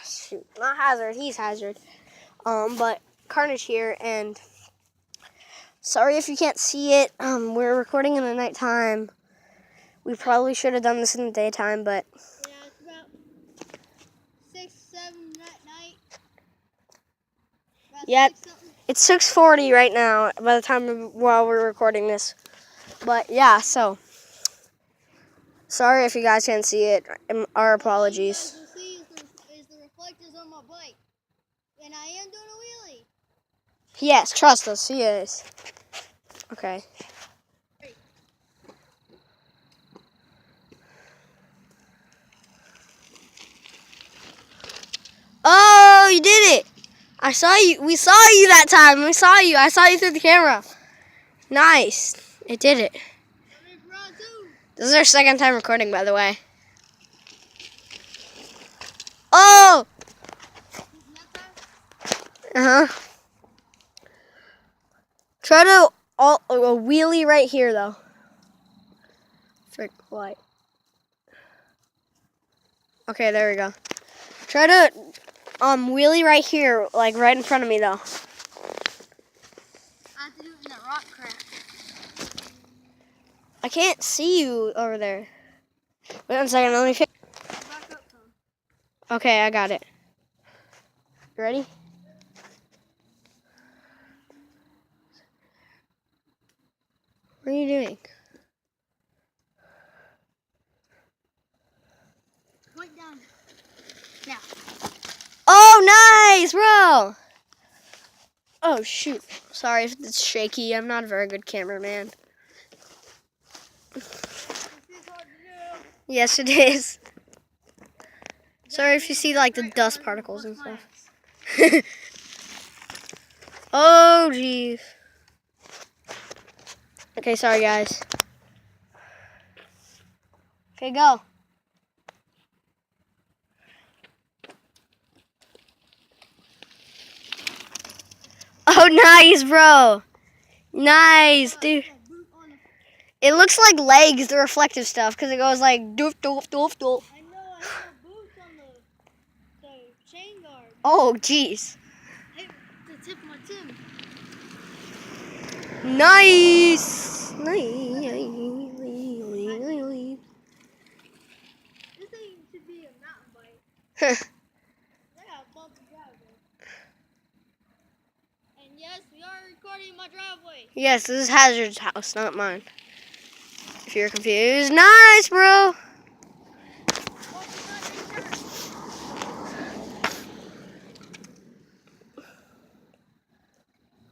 Shoot, not Hazard, he's Hazard. But Carnage here, and sorry if you can't see it. We're recording in the nighttime. We probably should have done this in the daytime, but yeah, it's about 6, 7 at night. About yeah, 6 something. it's 6:40 right now by the time while we're recording this. But yeah, so sorry if you guys can't see it. Our apologies. All you guys will see is the reflectors on my bike, and I am doing a wheelie. Yes, trust us, he is. Okay. Oh, you did it! I saw you. We saw you that time. We saw you. I saw you through the camera. Nice. It did it. This is our second time recording, by the way. Oh! Uh-huh. Try to a wheelie right here, though. Frick, light. Okay, there we go. Try to wheelie right here, like right in front of me, though. I have to do it in that rock crack. I can't see you over there. Wait 1 second, let me fix. Back up some. Okay, I got it. You ready? What are you doing? Point down. Now. Oh, nice, bro! Oh, shoot. Sorry if it's shaky. I'm not a very good cameraman. Yes, it is. Sorry if you see, like, the dust particles and stuff. Oh, jeez. Okay, sorry, guys. Okay, go. Oh, nice, bro. Nice, dude. It looks like legs, the reflective stuff, because it goes like doof, doof, doof, doof. I know, I have boots on the chain guard. Oh, jeez. Hit the tip of my tin. Nice. This thing should be a mountain bike. I got a bumpy driveway. And yes, we are recording my driveway. Yes, this is Hazard's house, not mine. If you're confused. Nice, bro.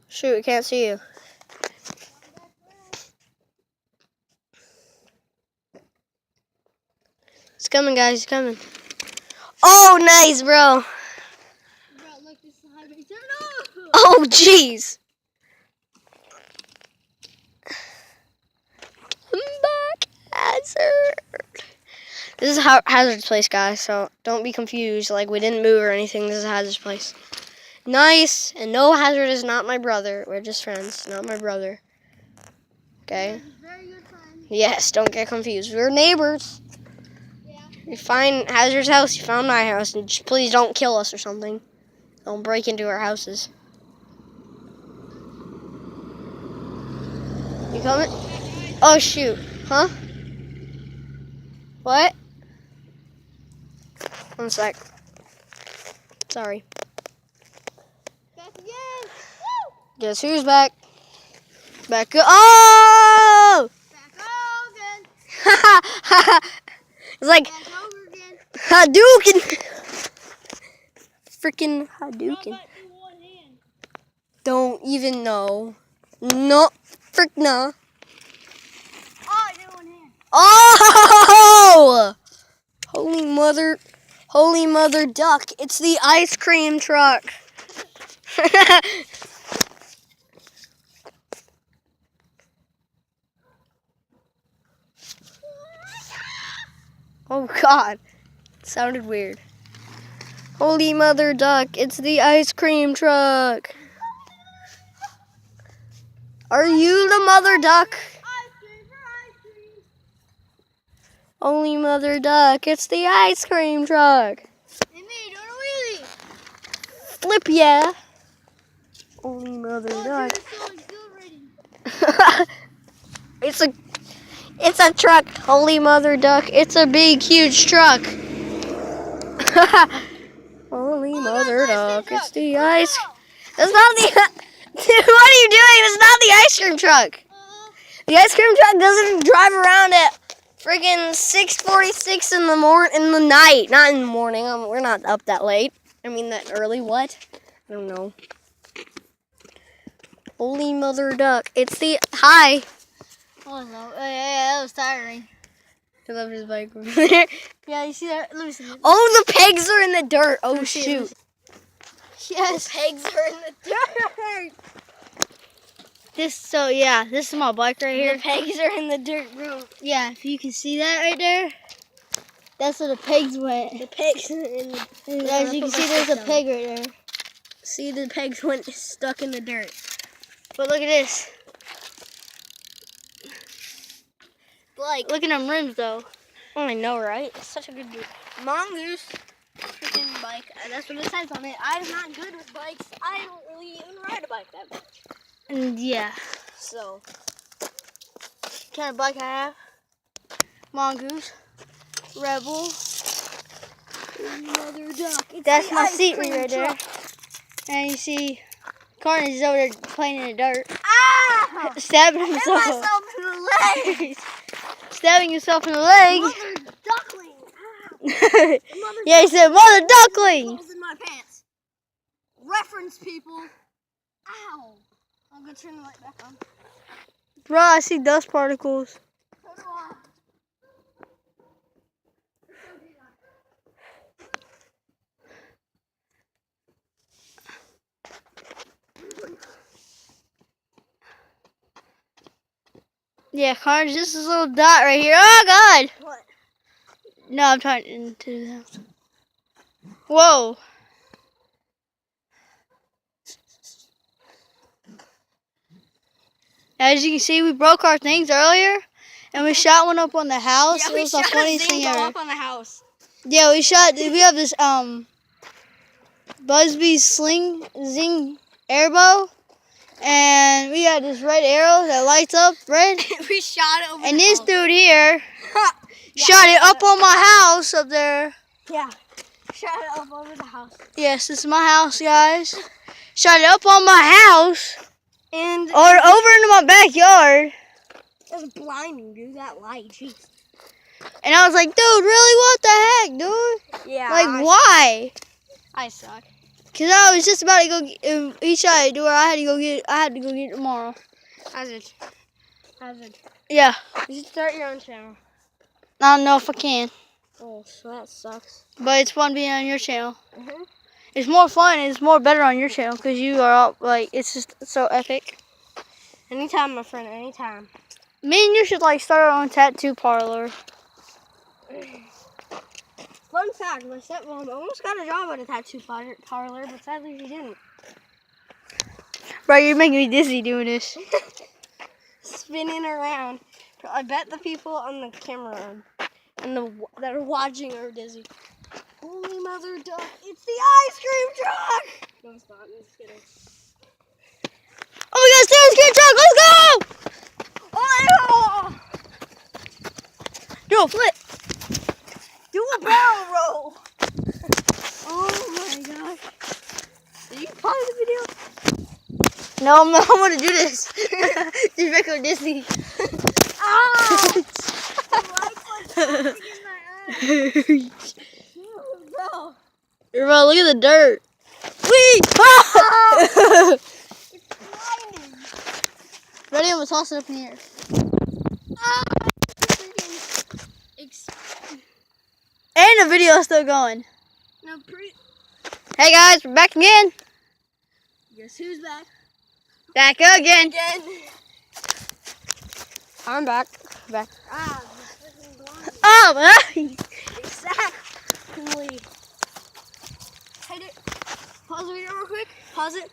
Shoot, I can't see you. It's coming, guys. It's coming. Oh, nice, bro. Bro, look, this is the highway. Turn off! Oh, jeez. I'm back, Hazard. This is Hazard's place, guys, so don't be confused. Like, we didn't move or anything. This is Hazard's place. Nice. And no, Hazard is not my brother. We're just friends, not my brother. Okay? Very good friend. Yes, don't get confused. We're neighbors. Yeah. You find Hazard's house, you found my house, and please don't kill us or something. Don't break into our houses. You coming? Oh, shoot. Huh? What? 1 sec. Sorry. Back again. Woo! Guess who's back? Back. Oh! Back again. It's like Back over again. Hadouken. Freaking How Hadouken. about do one hand? Don't even know. No. Frick no. Oh, I did one hand. Oh! Holy mother duck. It's the ice cream truck. Oh, God. It sounded weird. Holy mother duck. It's the ice cream truck. Are you the mother duck? Ice cream for ice cream. Holy mother duck. It's the ice cream truck. And me, doing a wheelie. Flip, yeah. Holy mother Oh, duck. dude, it's so exhilarating. It's a truck. Holy mother duck. It's a big, huge truck. Holy mother duck. It's the ice. That's not the. Dude, what are you doing? It's not the ice cream truck. The ice cream truck doesn't drive around at friggin' 6:46 in the night. Not in the morning. We're not up that late. I mean that early. What? I don't know. Holy mother duck. It's the hi. Oh no! Yeah, that was tiring. I love his bike over there. Yeah, you see that? Let me see. Oh, the pegs are in the dirt. Oh Let me see, let me shoot. Yes. The pegs are in the dirt. This is my bike right here. The pegs are in the dirt, bro. Yeah, if you can see that right there, that's where the pegs went. The pegs are in the As you can see, there's a peg right there. See, the pegs went stuck in the dirt. But look at this. Like, Look at them rims, though. oh, I know, right? It's such a good mongoose freaking bike. That's what it says on it. I'm not good with bikes. I don't really even ride a bike that much. And yeah, So, kind of bike I have. Mongoose, Rebel. mother duck. It's That's the my ice seat cream right there. truck. And you see, Carnage is over there playing in the dirt, Ah! stabbing Hit himself. myself in the leg. Stabbing himself in the leg. Mother duckling. Ah. Mother Yeah, he said, "Mother duckling." holes in my pants. Reference, people. Ow. I'm gonna turn the light back on. Bro, I see dust particles. So do I. Yeah, Carnage, this is a little dot right here. Oh, God. What? No, I'm trying into the house. Whoa. As you can see, we broke our things earlier, and we shot one up on the house. Yeah, It we was the shot a funniest thing Zingo ever. up on the house. Yeah, we have this Busby Zing airbow, and we got this red arrow that lights up red. We shot it over And the this house. dude here Yeah, shot it up on my house up there. Yeah. Shot it up over the house. Yes, this is my house, guys. Shot it up on my house And or over into my backyard. it was blinding, dude, that light. Jeez. And I was like, dude, really? What the heck, dude? Yeah. Like, why? I suck. Cause I was just about to go. He shot it, dude. I had to go get it tomorrow. Hazard. Yeah. You should start your own channel. I don't know if I can, Oh, so that sucks. but it's fun being on your channel. Mm-hmm. It's more fun and it's more better on your channel because you are all, like, it's just so epic. Anytime, my friend, anytime. Me and you should like start our own tattoo parlor. Fun fact, my stepmom almost got a job at a tattoo parlor, but sadly she didn't. Bro, you're making me dizzy doing this. Spinning around. I bet the people on the camera and that are watching are dizzy. Holy mother duck, it's the ice cream truck! No, it's not, I'm just kidding. Oh, we got a ice cream truck. Let's go! Oh! Do a flip. Do a barrel roll! Oh my gosh. Did you pause the video? No, I'm not going to do this. Just make her dizzy. Ah! The light's like flashing in my eyes. Bro. Bro, look at the dirt. Whee! Ah! It's blinding. Ready? I'm going to toss it up in the air. Ah! And the video is still going. No, Hey guys, we're back again. guess who's back? Back again. Again. I'm back. Back. Ah, the freaking blinding. Oh, Exactly. Hey, pause the video real quick. Pause it.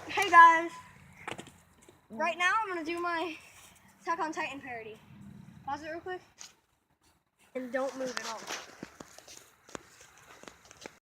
Hey guys. Right now I'm gonna do my Attack on Titan parody. Pause it real quick. And don't move at all.